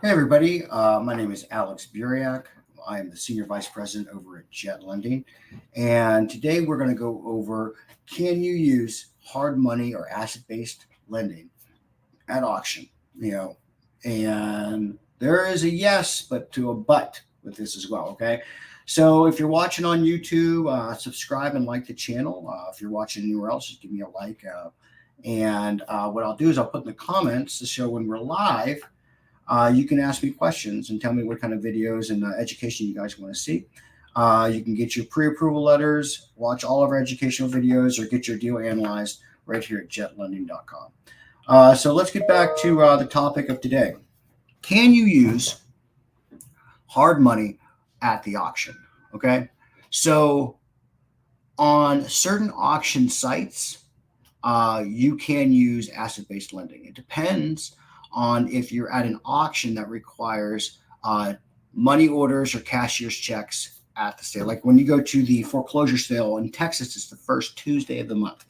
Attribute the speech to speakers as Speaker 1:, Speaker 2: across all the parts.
Speaker 1: Hey, everybody. My name is Alex Buriak. I am the Senior Vice President over at Jet Lending. And today we're going to go over, can you use hard money or asset based lending at auction? You know, and there is a yes, but to a but with this as well. Okay. So if you're watching on YouTube, subscribe and like the channel. If you're watching anywhere else, just give me a like. And what I'll do is I'll put in the comments to show when we're live. You can ask me questions and tell me what kind of videos and education you guys want to see. You can get your pre-approval letters, watch all of our educational videos, or get your deal analyzed right here at jetlending.com. So let's get back to the topic of today. Can you use hard money at the auction? Okay. So on certain auction sites, you can use asset-based lending. It depends on if you're at an auction that requires money orders or cashier's checks at the sale. Like when you go to the foreclosure sale in Texas, it's the first Tuesday of the month,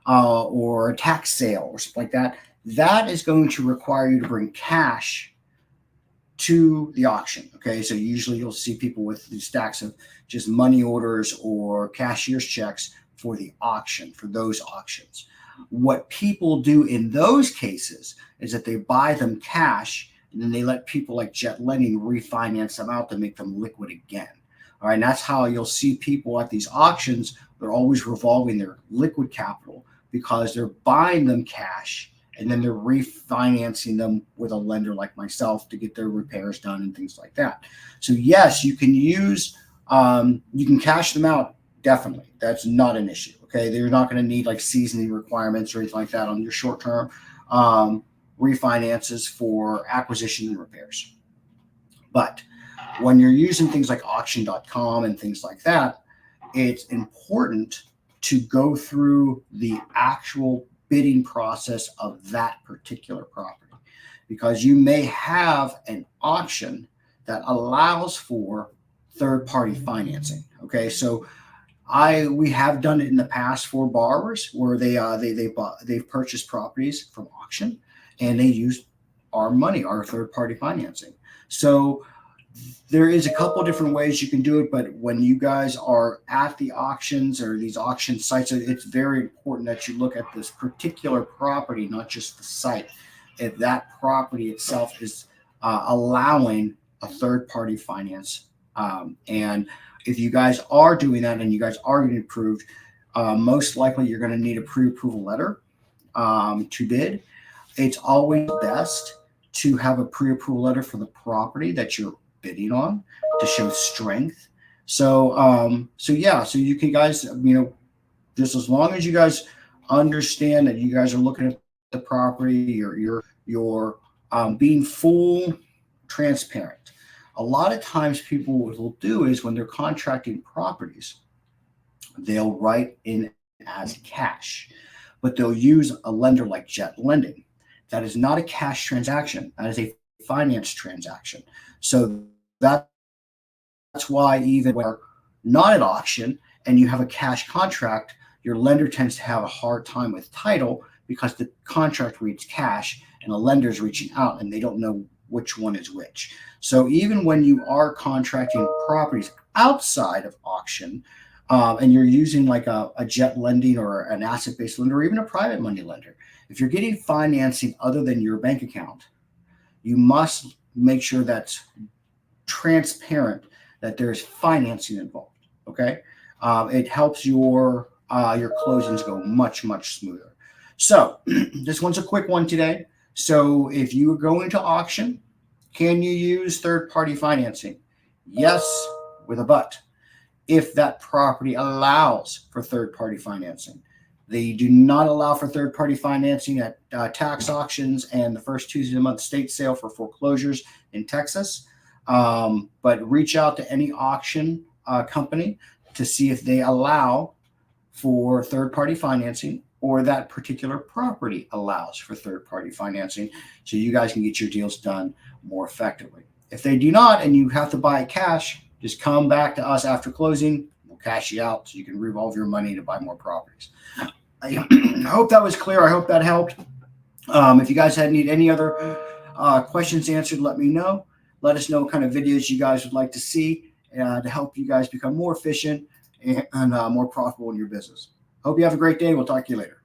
Speaker 1: or a tax sale or something like that. That is going to require you to bring cash to the auction. Okay, so usually you'll see people with these stacks of just money orders or cashier's checks for the auction, for those auctions. What people do in those cases is that they buy them cash and then they let people like Jet Lending refinance them out to make them liquid again. All right, and that's how you'll see people at these auctions. They're always revolving their liquid capital because they're buying them cash and then they're refinancing them with a lender like myself to get their repairs done and things like that. So yes, you can use, you can cash them out. Definitely, that's not an issue. Okay, they're not going to need like seasoning requirements or anything like that on your short-term refinances for acquisition and repairs. But when you're using things like auction.com and things like that, it's important to go through the actual bidding process of that particular property, because you may have an auction that allows for third-party financing. Okay, so we have done it in the past for borrowers where they've purchased properties from auction and they use our money, our third party financing. So there is a couple different ways you can do it, but when you guys are at the auctions or these auction sites, it's very important that you look at this particular property, not just the site. If that property itself is allowing a third party finance, and if you guys are doing that and you guys are getting approved, most likely you're going to need a pre-approval letter to bid. It's always best to have a pre-approval letter for the property that you're bidding on to show strength. So so you can guys, just as long as you guys understand that you guys are looking at the property, you're being full transparent. A lot of times people what they'll do is when they're contracting properties, they'll write in as cash, but they'll use a lender like Jet Lending. That is not a cash transaction. That is a finance transaction. So that's why even when you're not at auction and you have a cash contract, your lender tends to have a hard time with title because the contract reads cash and the lender's reaching out and they don't know which one is which. So even when you are contracting properties outside of auction, and you're using like a Jet Lending or an asset-based lender or even a private money lender, if you're getting financing other than your bank account, you must make sure that's transparent, that there's financing involved. Okay, it helps your closings go much smoother. So this one's a quick one today. So if you are going to auction, can you use third-party financing? Yes, with a but. If that property allows for third-party financing. They do not allow for third-party financing at tax auctions and the first Tuesday of the month state sale for foreclosures in Texas. But reach out to any auction company to see if they allow for third-party financing or that particular property allows for third-party financing so you guys can get your deals done more effectively. If they do not and you have to buy cash, just come back to us after closing. We'll cash you out so you can revolve your money to buy more properties. I hope that was clear. I hope that helped. If you guys need any other questions answered, let me know. Let us know what kind of videos you guys would like to see to help you guys become more efficient and more profitable in your business. Hope you have a great day. We'll talk to you later.